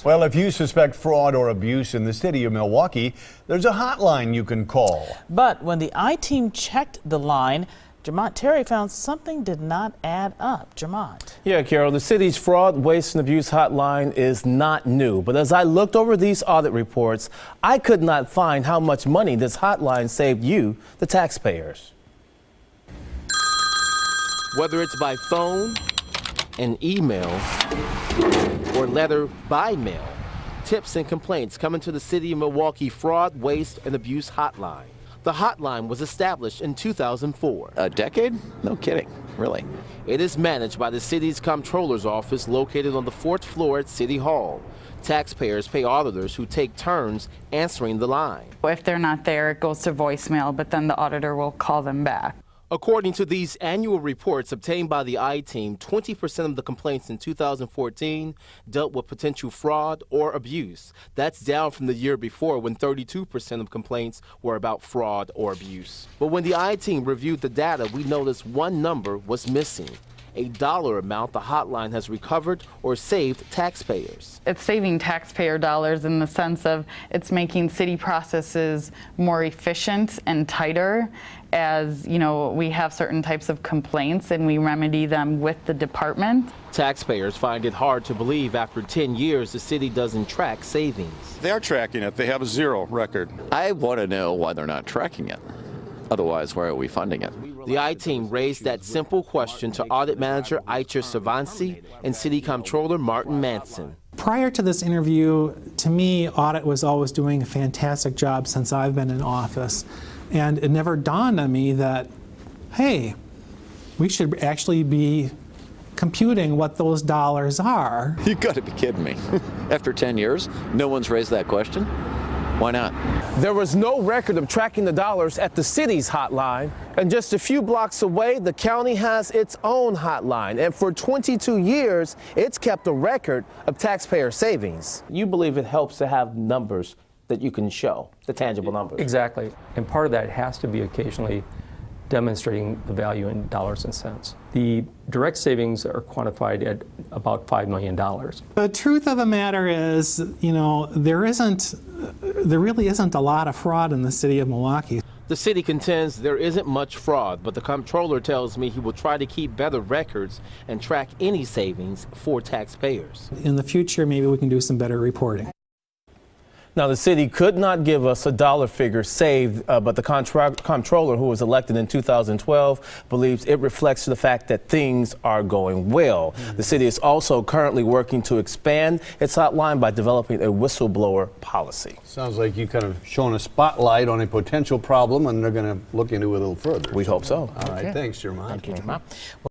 Well, if you suspect fraud or abuse in the city of Milwaukee, there's a hotline you can call. But when the I-team checked the line, Terry found something did not add up. Yeah, Carol, the city's fraud, waste, and abuse hotline is not new. But as I looked over these audit reports, I could not find how much money this hotline saved you, the taxpayers. Whether it's by phone, an email, or letter by mail, tips and complaints coming to the City of Milwaukee Fraud, Waste, and Abuse Hotline. The hotline was established in 2004. A decade? No kidding, really. It is managed by the city's comptroller's office located on the 4th floor at City Hall. Taxpayers pay auditors who take turns answering the line. If they're not there, it goes to voicemail, but then the auditor will call them back. According to these annual reports obtained by the I-team, 20% of the complaints in 2014 dealt with potential fraud or abuse. That's down from the year before when 32% of complaints were about fraud or abuse. But when the I-team reviewed the data, we noticed one number was missing. A dollar amount the hotline has recovered or saved taxpayers. It's saving taxpayer dollars in the sense of it's making city processes more efficient and tighter. As you know, we have certain types of complaints and we remedy them with the department. Taxpayers find it hard to believe after 10 years the city doesn't track savings. They are tracking it. They have a zero record. I want to know why they're not tracking it. Otherwise, why are we funding it? The I-team raised that simple question to Audit Manager Aicha Savansi and City Comptroller Martin Manson. Prior to this interview, to me, audit was always doing a fantastic job since I've been in office. And it never dawned on me that, hey, we should actually be computing what those dollars are. You got to be kidding me. After 10 years, no one's raised that question? Why not? There was no record of tracking the dollars at the city's hotline. And just a few blocks away, the county has its own hotline. And for 22 years, it's kept a record of taxpayer savings. You believe it helps to have numbers that you can show, the tangible numbers. Exactly. And part of that has to be occasionally demonstrating the value in dollars and cents. The direct savings are quantified at about $5 million. The truth of the matter is, you know, there really isn't a lot of fraud in the city of Milwaukee. The city contends there isn't much fraud, but the comptroller tells me he will try to keep better records and track any savings for taxpayers. In the future, maybe we can do some better reporting. Now, the city could not give us a dollar figure saved, but the comptroller, who was elected in 2012, believes it reflects the fact that things are going well. The city is also currently working to expand its hotline by developing a whistleblower policy. Sounds like you kind of shown a spotlight on a potential problem, and they're going to look into it a little further. We hope so. All right, thanks, Jermont. Thank you, Jermont.